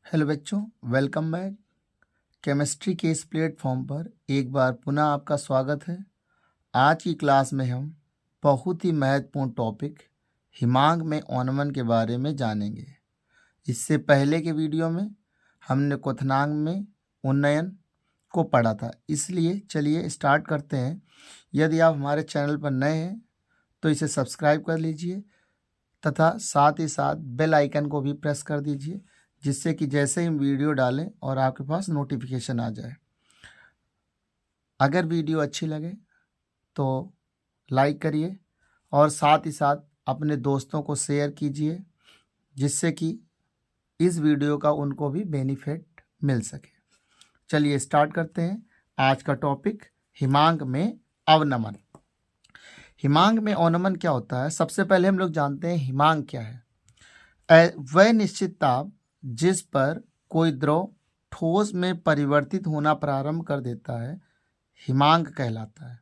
Hello बच्चों, welcome back. Chemistry के इस प्लेटफॉर्म पर एक बार पुनः आपका स्वागत है। आज की क्लास में हम बहुत ही महत्वपूर्ण टॉपिक हिमांक में ओनमन के बारे में जानेंगे। इससे पहले के वीडियो में हमने क्वथनांक में उन्नयन को पढ़ा था, इसलिए चलिए स्टार्ट करते हैं। यदि आप हमारे चैनल पर नए हैं तो इसे सब्सक्राइब कर लीजिए तथा साथ ही साथ बेल आइकन को भी प्रेस कर दीजिए, जिससे कि जैसे ही हम वीडियो डालें और आपके पास नोटिफिकेशन आ जाए। अगर वीडियो अच्छी लगे तो लाइक करिए और साथ ही साथ अपने दोस्तों को शेयर कीजिए, जिससे कि इस वीडियो का उनको भी बेनिफिट मिल सके। चलिए स्टार्ट करते हैं। आज का टॉपिक हिमांक में अवनमन। हिमांक में अवनमन क्या होता है? सबसे पहले हम लोग जानते हैं हिमांक क्या है। वह निश्चित ताप जिस पर कोई द्रव ठोस में परिवर्तित होना प्रारंभ कर देता है हिमांक कहलाता है।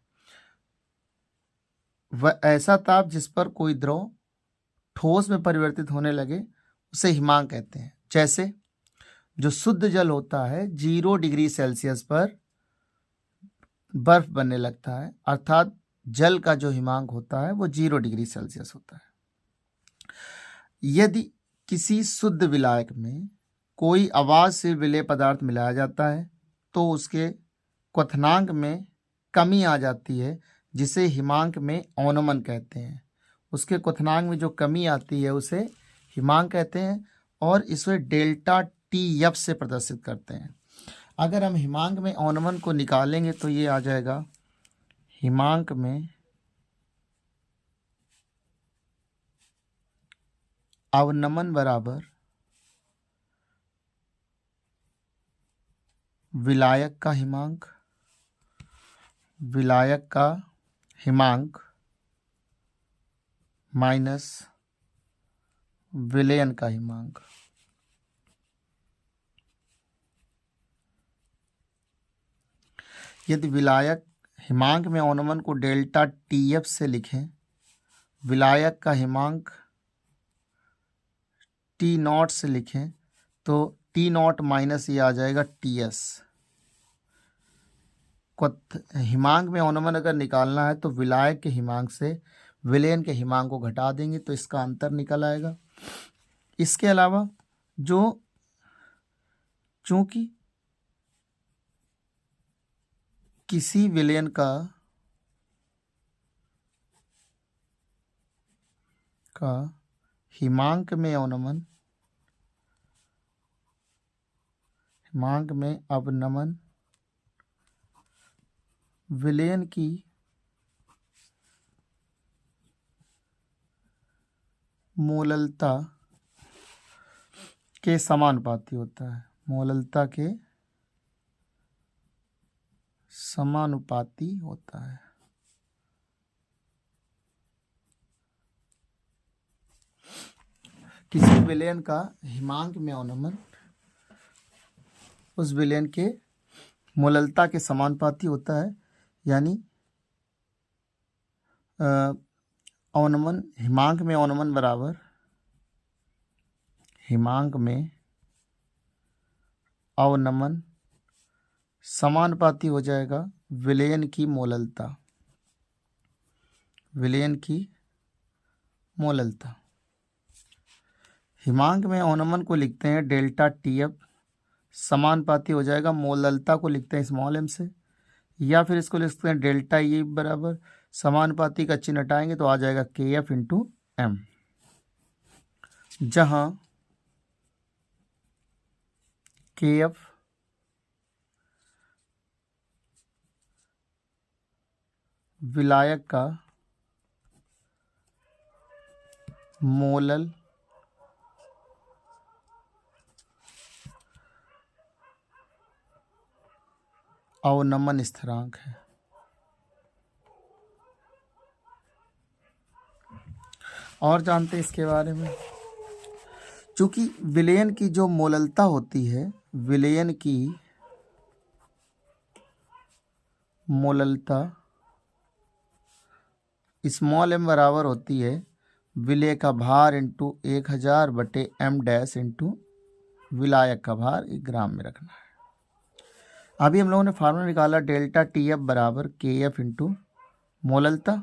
वह ऐसा ताप जिस पर कोई द्रव ठोस में परिवर्तित होने लगे उसे हिमांक कहते हैं। जैसे जो शुद्ध जल होता है 0 डिग्री सेल्सियस पर बर्फ बनने लगता है, अर्थात जल का जो हिमांक होता है वो 0 डिग्री सेल्सियस होता है। यदि किसी शुद्ध विलायक में कोई अवाष्य विलेय पदार्थ मिलाया जाता है तो उसके क्वथनांक में कमी आ जाती है, जिसे हिमांक में अवनमन कहते हैं। उसके क्वथनांक में जो कमी आती है उसे हिमांक कहते हैं और इसे डेल्टा टी एफ से प्रदर्शित करते हैं। अगर हम हिमांक में अवनमन को निकालेंगे तो ये आ जाएगा हिमांक में अवनमन बराबर विलायक का हिमांक, विलायक का हिमांक माइनस विलयन का हिमांक। यदि विलायक हिमांक में अवनमन को डेल्टा टीएफ से लिखें, विलायक का हिमांक टी नॉट से लिखें तो टी नॉट माइनस ये आ जाएगा टी एस। हिमांक में अवनमन अगर निकालना है तो विलायक के हिमांक से विलयन के हिमांक को घटा देंगे तो इसका अंतर निकल आएगा। इसके अलावा जो चूंकि किसी विलयन का हिमांक में अवनमन, हिमांक में अवनमन विलयन की मोललता के समानुपाती होता है, मोललता के समानुपाती होता है। किसी विलयन का हिमांक में अवनमन उस विलयन के मोललता के समानुपाती होता है, यानी अवनमन हिमांक में अवनमन बराबर हिमांक में अवनमन समानुपाती हो जाएगा विलयन की मोललता, विलयन की मोललता। हिमांक में अवनमन को लिखते हैं डेल्टा टी एफ, समानुपाती हो जाएगा मोललता को लिखते हैं स्मॉल एम से, या फिर इसको लिखते हैं डेल्टा ई बराबर समानुपाती का चिन्ह हटाएंगे तो आ जाएगा के एफ इंटू एम, जहां के एफ विलायक का मोलल अवनमन स्थिरांक है। और जानते हैं इसके बारे में, चूंकि विलयन की जो मोललता होती है, विलयन की मोललता स्मॉल एम बराबर होती है विलय का भार इंटू 1000 बटे एम डैश इंटू विलायक का भार 1 ग्राम में रखना है। अभी हम लोगों ने फार्मूला निकाला डेल्टा टी एफ बराबर के एफ इंटू मोललता।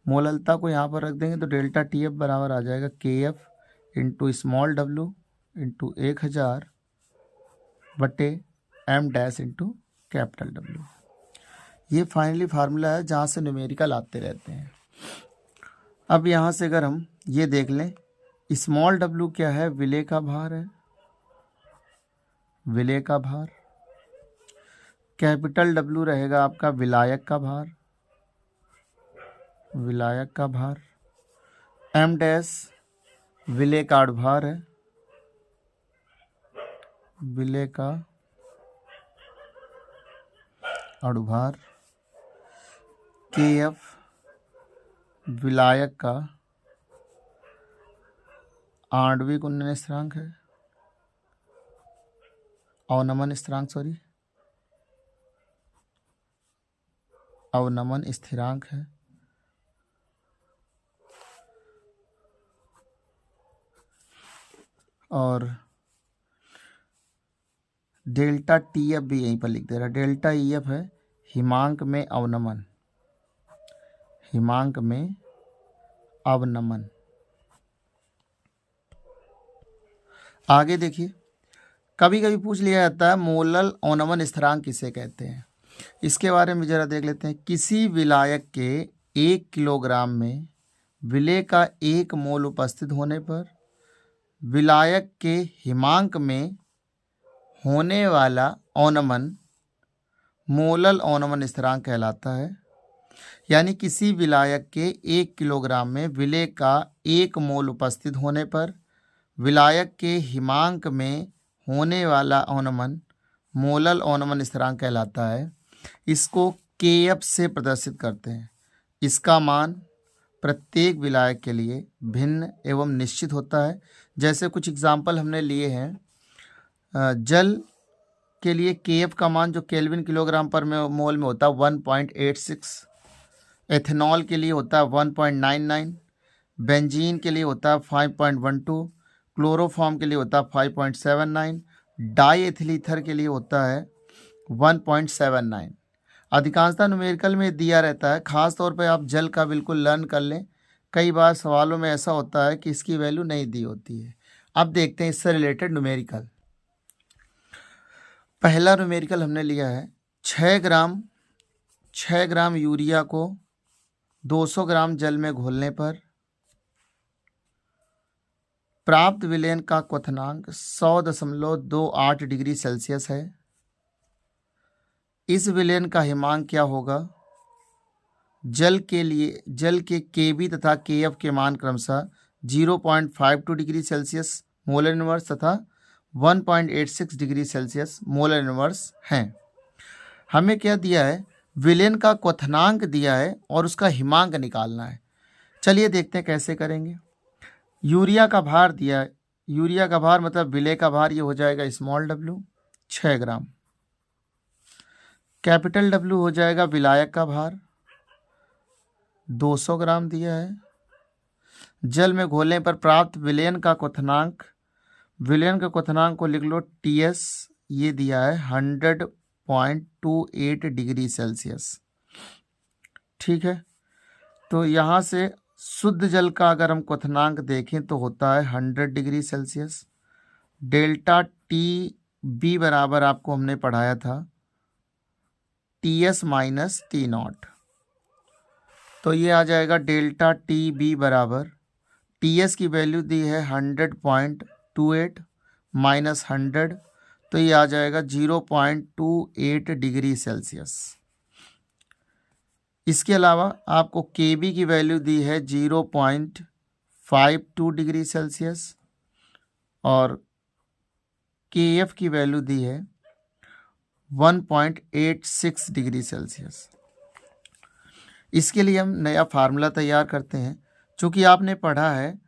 मोललता को यहाँ पर रख देंगे तो डेल्टा टी एफ बराबर आ जाएगा K F into small W into 1000 बटे M dash into capital W. ये फाइनली फार्मूला है जहाँ से न्यूमेरिकल आते रहते हैं। अब यहाँ से अगर हम ये देख लें, स्मॉल डब्लू क्या है, विलेय का भार है, विलेय का भार। कैपिटल डब्लू रहेगा आपका विलायक का भार, विलायक का भार। एम डैश विलेय का अणुभार है, विलेय का अणुभार। के एफ विलायक का आणविक उन्नयन स्थिरांक है, अवनमन स्थिरांक अवनमन स्थिरांक है। और डेल्टा टी एफ भी यहीं पर लिख दे रहा है। डेल्टा ई एफ है हिमांक में अवनमन, हिमांक में अवनमन। आगे देखिए, कभी कभी पूछ लिया जाता है मोलल अवनमन स्थिरांक किसे कहते हैं। इसके बारे में जरा देख लेते हैं। किसी विलायक के 1 किलोग्राम में विलेय का 1 मोल उपस्थित होने पर विलायक के हिमांक में होने वाला अवनमन मोलल अवनमन स्थिरांक कहलाता है। यानी किसी विलायक के 1 किलोग्राम में विलेय का 1 मोल उपस्थित होने पर विलायक के हिमांक में होने वाला अवनमन मोलल अवनमन स्थिरांक कहलाता है। इसको के एफ से प्रदर्शित करते हैं। इसका मान प्रत्येक विलायक के लिए भिन्न एवं निश्चित होता है। जैसे कुछ एग्जाम्पल हमने लिए हैं। जल के लिए के एफ का मान जो केल्विन किलोग्राम पर मोल में होता है 1.86, एथेनॉल के लिए होता है 1.99, बेंजीन के लिए होता है 5.12, क्लोरोफॉर्म के लिए होता है 5.79, डाई एथिल ईथर के लिए होता है 1.79। अधिकांशतः न्यूमेरिकल में दिया रहता है। ख़ास तौर पे आप जल का बिल्कुल लर्न कर लें। कई बार सवालों में ऐसा होता है कि इसकी वैल्यू नहीं दी होती है। अब देखते हैं इससे रिलेटेड न्यूमेरिकल। पहला न्यूमेरिकल हमने लिया है 6 ग्राम यूरिया को 200 ग्राम जल में घोलने पर प्राप्त विलयन का क्वथनांक 100.28 डिग्री सेल्सियस है। इस विलयन का हिमांक क्या होगा? जल के Kb तथा Kf के मान क्रमशः 0.52 डिग्री सेल्सियस मोलर इनवर्स तथा 1.86 डिग्री सेल्सियस मोलर इनवर्स हैं। हमें क्या दिया है? विलयन का क्वथनांक दिया है और उसका हिमांक निकालना है। चलिए देखते हैं कैसे करेंगे। यूरिया का भार दिया है। यूरिया का भार मतलब विलेय का भार, ये हो जाएगा स्मॉल डब्लू 6 ग्राम। कैपिटल डब्लू हो जाएगा विलायक का भार 200 ग्राम दिया है। जल में घोलने पर प्राप्त विलयन का क्वथनांक, विलयन के क्वथनांक को लिख लो TS, ये दिया है 100.28 डिग्री सेल्सियस। ठीक है, तो यहाँ से शुद्ध जल का अगर हम क्वथनांक देखें तो होता है 100 डिग्री सेल्सियस। डेल्टा TB बराबर आपको हमने पढ़ाया था TS माइनस T0। तो ये आ जाएगा डेल्टा TB बराबर, TS की वैल्यू दी है 100.28 माइनस 100, तो ये आ जाएगा 0.28 डिग्री सेल्सियस। इसके अलावा आपको Kb की वैल्यू दी है 0.52 डिग्री सेल्सियस और Kf की वैल्यू दी है 1.86 डिग्री सेल्सियस। इसके लिए हम नया फार्मूला तैयार करते हैं। चूँकि आपने पढ़ा है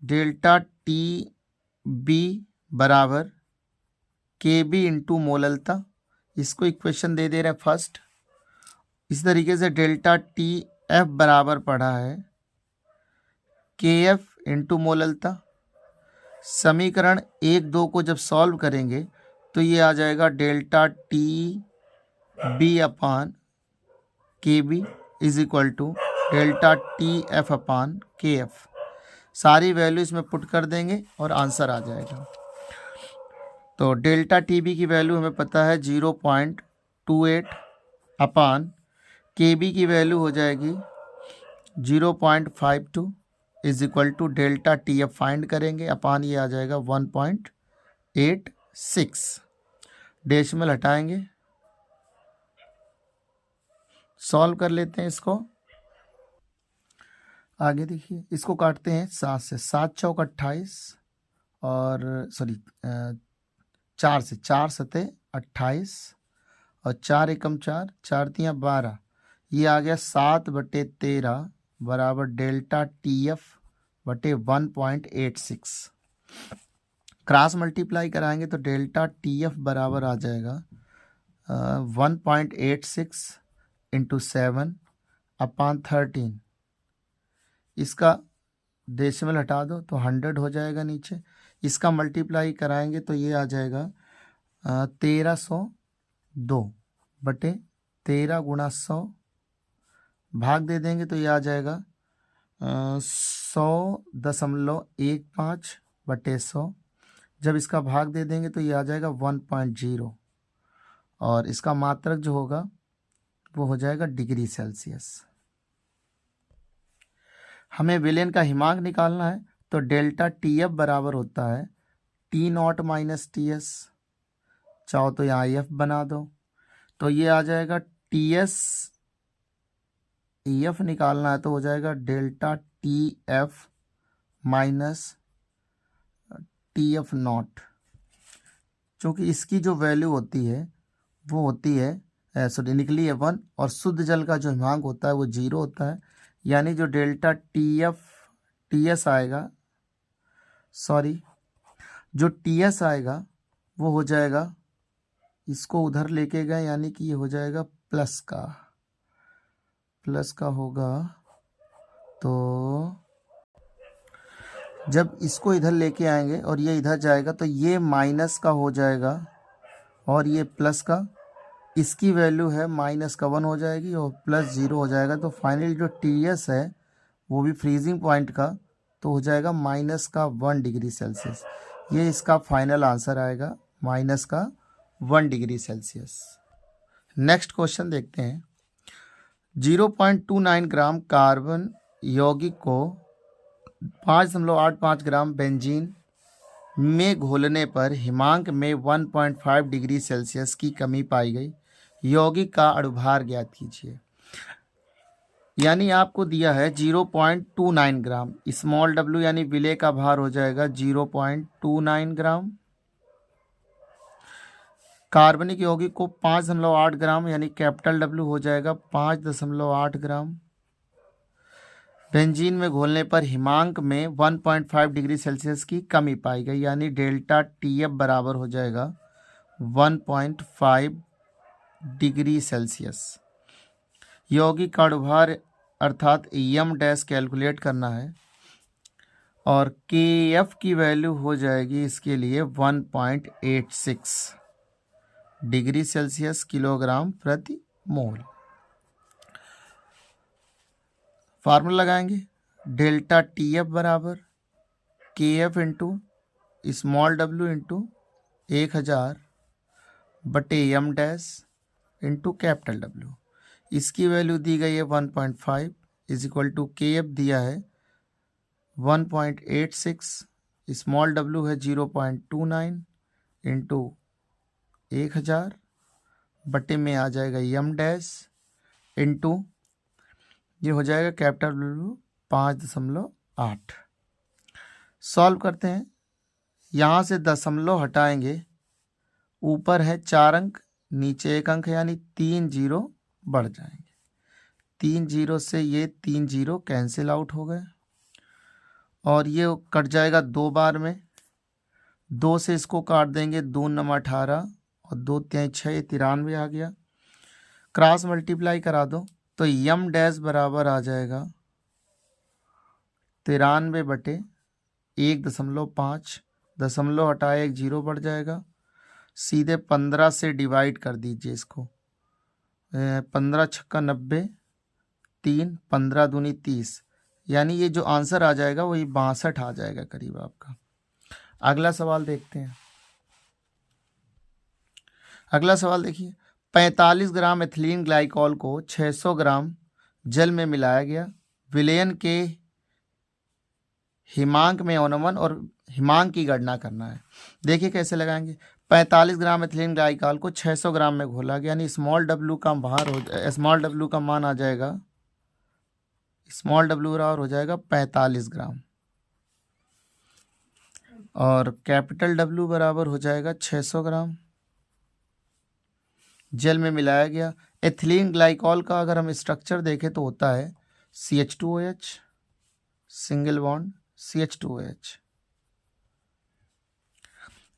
डेल्टा TB बराबर Kb इंटू मोललता, इसको इक्वेशन दे रहे हैं फर्स्ट। इस तरीके से डेल्टा TF बराबर पढ़ा है KF इंटू मोललता। समीकरण 1-2 को जब सॉल्व करेंगे तो ये आ जाएगा delta T B upon K B is equal to delta T F upon K F. सारी वैल्यू इसमें पुट कर देंगे और आंसर आ जाएगा। तो डेल्टा टी बी की वैल्यू हमें पता है 0.28 अपान के बी की वैल्यू हो जाएगी 0.52 is equal to delta T F find करेंगे अपान ये आ जाएगा 1.86। डेसिमल हटाएंगे, सॉल्व कर लेते हैं इसको। आगे देखिए, इसको काटते हैं 7 से, 7 चौक 28 और 4 से, 4 सते 28 और 4 एकम 4, 4 तियाँ 12। ये आ गया 7/13 बराबर डेल्टा टी एफ बटे 1.86। क्रॉस मल्टीप्लाई कराएंगे तो डेल्टा टी एफ बराबर आ जाएगा 1.86 इंटू 7 अपान 13। इसका डेसिमल हटा दो तो 100 हो जाएगा नीचे। इसका मल्टीप्लाई कराएंगे तो ये आ जाएगा 1302 बटे 13 गुणा 100, भाग दे देंगे तो ये आ जाएगा 100.15 बटे 100। जब इसका भाग दे देंगे तो ये आ जाएगा 1.0 और इसका मात्रक जो होगा वो हो जाएगा डिग्री सेल्सियस। हमें विलेन का हिमांक निकालना है तो डेल्टा टी एफ बराबर होता है T not minus T S. चाहो तो यहाँ एफ बना दो तो ये आ जाएगा टी एस, एफ निकालना है तो हो जाएगा delta T F minus T F not. चूँकि इसकी जो वैल्यू होती है वो होती है निकली है 1 और शुद्ध जल का जो हिमांक होता है वो 0 होता है। यानी जो डेल्टा टी एस आएगा, जो टी एस आएगा वो हो जाएगा, इसको उधर लेके गए यानी कि ये हो जाएगा प्लस का होगा। तो जब इसको इधर लेके आएंगे और ये इधर जाएगा तो ये माइनस का हो जाएगा और ये प्लस का, इसकी वैल्यू है -1 हो जाएगी और +0 हो जाएगा। तो फाइनली जो टी एस है वो भी फ्रीजिंग पॉइंट का तो हो जाएगा -1 डिग्री सेल्सियस। ये इसका फाइनल आंसर आएगा -1 डिग्री सेल्सियस। नेक्स्ट क्वेश्चन देखते हैं। 0.29 ग्राम कार्बन यौगिक को 5.85 ग्राम बेंजीन में घोलने पर हिमांक में 1.5 डिग्री सेल्सियस की कमी पाई गई। यौगिक का अणुभार ज्ञात कीजिए। यानी आपको दिया है 0.29 ग्राम, स्मॉल w यानी विलेय का भार हो जाएगा 0.29 ग्राम। कार्बनिक यौगिक को 5.8 ग्राम यानी कैपिटल W हो जाएगा 5.8 ग्राम। बेंजीन में घोलने पर हिमांक में 1.5 डिग्री सेल्सियस की कमी पाई गई यानी डेल्टा टी एफ बराबर हो जाएगा 1.5 डिग्री सेल्सियस। यौगिक का अणुभार अर्थात एम डैश कैलकुलेट करना है और के एफ की वैल्यू हो जाएगी इसके लिए 1.86 डिग्री सेल्सियस किलोग्राम प्रति मोल। फार्मूला लगाएंगे, डेल्टा टी एफ बराबर K F into small w into 1000 बटे M dash into capital W। इसकी वैल्यू दी गई है 1.5 is equal to K F दिया है 1.86, स्मॉल w है 0.29 इंटू 1000 बटे में आ जाएगा एम डैश इंटू ये हो जाएगा कैपिटल W 5.8। सॉल्व करते हैं। यहाँ से दशमलव हटाएंगे, ऊपर है 4 अंक नीचे 1 अंक यानी 3 0 बढ़ जाएंगे। 3 0 से ये 3 0 कैंसिल आउट हो गए और ये कट जाएगा 2 बार में। 2 से इसको काट देंगे, 2 9 18 और 2 3 6 93 आ गया। क्रॉस मल्टीप्लाई करा दो तो यम डैश बराबर आ जाएगा 93 बटे 1.5 दशमलव हटाए 1 जीरो बढ़ जाएगा। सीधे 15 से डिवाइड कर दीजिए इसको। 15 छक्का 90, 3, 15 दूनी 30, यानी ये जो आंसर आ जाएगा वही 62 आ जाएगा करीब आपका। अगला सवाल देखते हैं। अगला सवाल देखिए, 45 ग्राम एथिलीन ग्लाइकॉल को 600 ग्राम जल में मिलाया गया। विलयन के हिमांक में अनुमान और हिमांक की गणना करना है। देखिए कैसे लगाएंगे। 45 ग्राम एथिलीन ग्लाइकॉल को 600 ग्राम में घोला गया, यानी स्मॉल डब्ल्यू का मान आ जाएगा, स्मॉल डब्ल्यू बराबर हो जाएगा 45 ग्राम और कैपिटल डब्ल्यू बराबर हो जाएगा 600 ग्राम। जल में मिलाया गया। एथिलीन ग्लाइकॉल का अगर हम स्ट्रक्चर देखें तो होता है CH2OH सिंगल बॉन्ड CH2OH।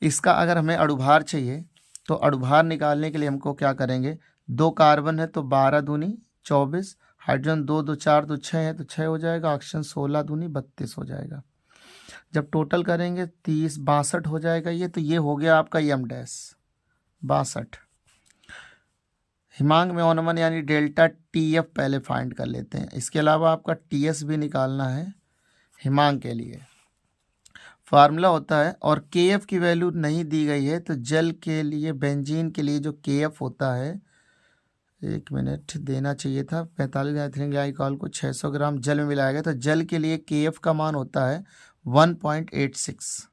इसका अगर हमें अणुभार चाहिए तो अणुभार निकालने के लिए हमको क्या करेंगे, 2 कार्बन है तो 12 दूनी 24, हाइड्रोजन 2 2 4 2 6 है तो 6 हो जाएगा, ऑक्सीजन 16 दूनी 32 हो जाएगा। जब टोटल करेंगे 30 62 हो जाएगा ये, तो ये हो गया आपका M डैश 62। हिमांक में अनुमान यानी डेल्टा TF पहले फाइंड कर लेते हैं। इसके अलावा आपका TS भी निकालना है हिमांक के लिए। फार्मूला होता है, और KF की वैल्यू नहीं दी गई है तो जल के लिए बेंजीन के लिए जो KF होता है, 1 मिनट देना चाहिए था। 45 एथिलीन ग्लाइकॉल को 600 ग्राम जल में मिलाया गया तो जल के लिए KF का मान होता है 1.86।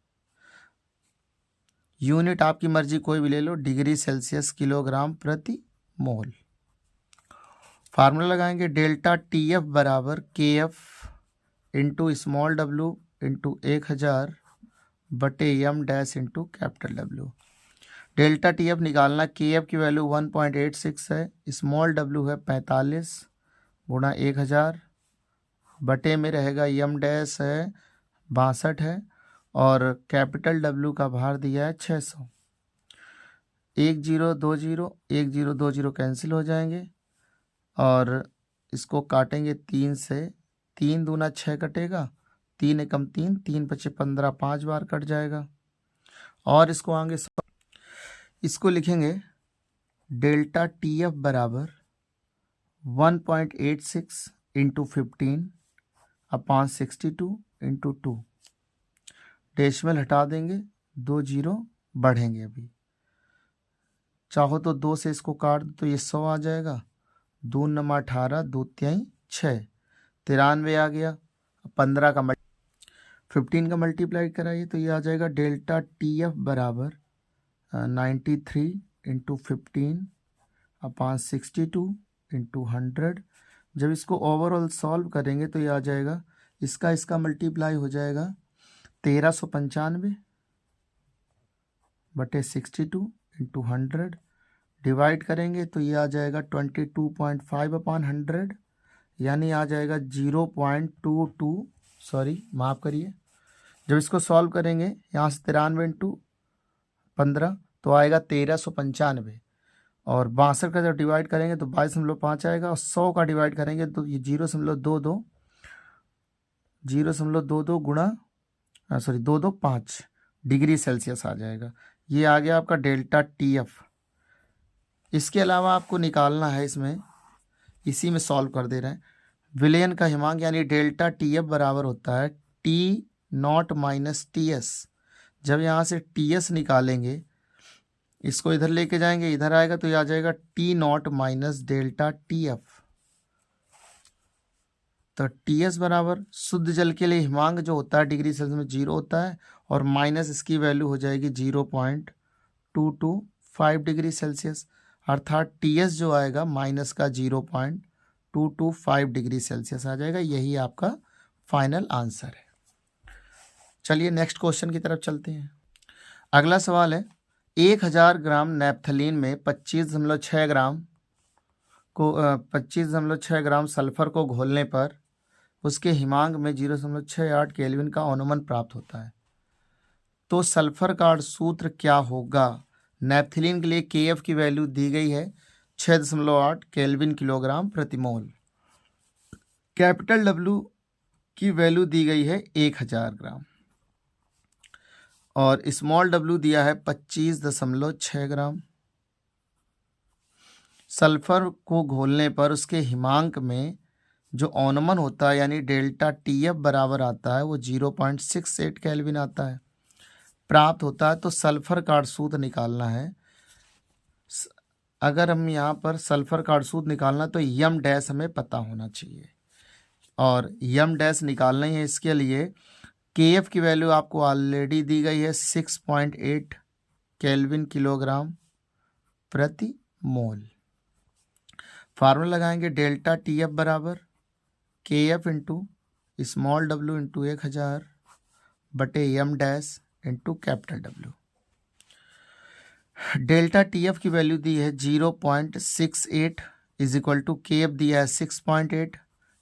यूनिट आपकी मर्जी कोई भी ले लो, डिग्री सेल्सियस किलोग्राम प्रति मोल। फार्मूला लगाएंगे, डेल्टा TF बराबर KF into small w into 1000 बटे M dash into capital W। Delta TF निकालना, KF की वैल्यू 1.86 है, स्मॉल w है 45 गुणा 1000 बटे में रहेगा M डैश है 62 है और कैपिटल W का भार दिया है 600। 1 0 2 0 1 0 2 0 कैंसिल हो जाएंगे और इसको काटेंगे 3 से, 3 दूना 6 कटेगा, 3 एकम 3, 3 पचे 15, 5 बार कट जाएगा। और इसको आगे इसको लिखेंगे डेल्टा TF बराबर 1.86 इंटू 15 अपॉन 62 इंटू 2। डेसिमल हटा देंगे, 2 जीरो बढ़ेंगे। अभी चाहो तो 2 से इसको काट दो तो ये 100 आ जाएगा। 2 नमा 18, 2 तिहाई 6, 93 आ गया। 15 का 15 का मल्टीप्लाई कराइए तो ये आ जाएगा डेल्टा TF बराबर 93 इंटू 15 अपॉन 62 इंटू 100। जब इसको ओवरऑल सॉल्व करेंगे तो ये आ जाएगा, इसका मल्टीप्लाई हो जाएगा 1395 बटे 62 इंटू 100। डिवाइड करेंगे तो ये आ जाएगा 22.5 अपॉन 100, यानी आ जाएगा 0.22, सॉरी माफ़ करिए। जब इसको सॉल्व करेंगे यहाँ से 93 इंटू 15 तो आएगा 1395 और 62 का जब डिवाइड करेंगे तो 22.5 आएगा और 100 का डिवाइड करेंगे तो ये 0.22 गुणा 225 डिग्री सेल्सियस आ जाएगा। ये आ गया आपका डेल्टा TF। इसके अलावा आपको निकालना है, इसमें इसी में सॉल्व कर दे रहे हैं, विलयन का हिमांक यानी डेल्टा TF बराबर होता है T0 माइनस TS। जब यहाँ से TS निकालेंगे, इसको इधर लेके जाएंगे, इधर आएगा तो ये आ जाएगा T0 माइनस डेल्टा TF। तो TS बराबर शुद्ध जल के लिए हिमांक जो होता है डिग्री सेल्सियस में 0 होता है और माइनस इसकी वैल्यू हो जाएगी 0.225 डिग्री सेल्सियस, अर्थात TS जो आएगा माइनस का 0.225 डिग्री सेल्सियस आ जाएगा। यही आपका फाइनल आंसर है। चलिए नेक्स्ट क्वेश्चन की तरफ चलते हैं। अगला सवाल है, 1000 ग्राम नैप्थलीन में 25.6 ग्राम सल्फर को घोलने पर उसके हिमांक में 0.68 केल्विन का अनुमान प्राप्त होता है। तो सल्फर का सूत्र क्या होगा? नैप्थलीन के लिए KF की वैल्यू दी गई है 6.8 केल्विन किलोग्राम प्रति मोल। कैपिटल W की वैल्यू दी गई है 1000 ग्राम और स्मॉल डब्ल्यू दिया है 25.6 ग्राम। सल्फर को घोलने पर उसके हिमांक में जो ओनमन होता है यानी डेल्टा TF बराबर आता है वो 0.68 केल्विन आता है, प्राप्त होता है। तो सल्फर का सूत्र निकालना है। अगर हम यहाँ पर सल्फर का सूत्र निकालना तो यम डैश हमें पता होना चाहिए, और यम डैश निकालना ही है। इसके लिए KF की वैल्यू आपको ऑलरेडी दी गई है 6.8 केल्विन किलोग्राम प्रति मोल। फार्मूला लगाएंगे डेल्टा TF बराबर KF into small w into 1000 बटे M dash into capital W। Delta TF की वैल्यू दी है 0.68 इज इक्वल टू KF दिया है 6.8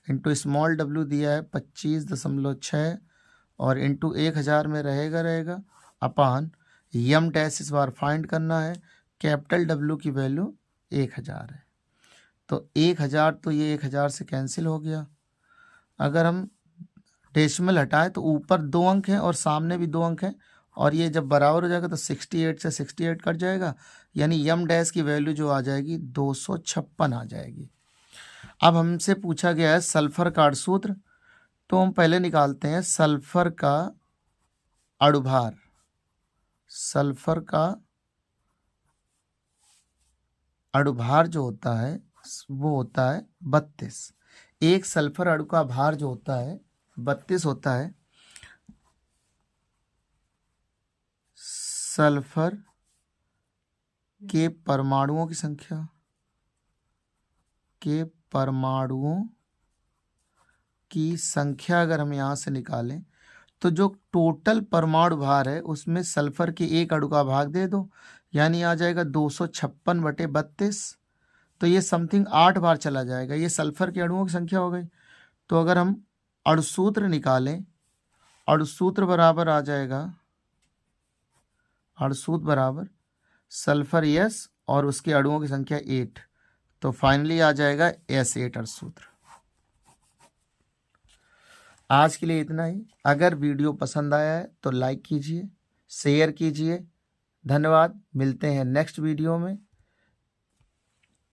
इंटू स्मॉल w दिया है 25.6 और इंटू 1000 में रहेगा अपान यम डैश इस बार फाइंड करना है। कैपिटल W की वैल्यू 1000 है, तो 1000 तो ये 1000 से कैंसिल हो गया। अगर हम डेसिमल हटाएं तो ऊपर 2 अंक हैं और सामने भी 2 अंक हैं, और ये जब बराबर हो जाएगा तो 68 से 68 कट जाएगा, यानी यम डैश की वैल्यू जो आ जाएगी 256 आ जाएगी। अब हमसे पूछा गया है सल्फर का सूत्र, तो हम पहले निकालते हैं सल्फर का अणुभार। सल्फर का अणुभार जो होता है वो होता है 32। एक सल्फर अणु का भार जो होता है 32 होता है। सल्फर के परमाणुओं की संख्या अगर हम यहाँ से निकालें तो जो टोटल परमाणु भार है उसमें सल्फर के एक अणु का भाग दे दो, यानी आ जाएगा 256 बटे 32। तो ये समथिंग 8 बार चला जाएगा। ये सल्फर के अणुओं की संख्या हो गई। तो अगर हम अणुसूत्र निकालें, अणुसूत्र बराबर आ जाएगा, अणुसूत्र बराबर सल्फर S और उसके अणुओं की संख्या 8, तो फाइनली आ जाएगा S8 अणुसूत्र। आज के लिए इतना ही। अगर वीडियो पसंद आया है तो लाइक कीजिए, शेयर कीजिए। धन्यवाद। मिलते हैं नेक्स्ट वीडियो में।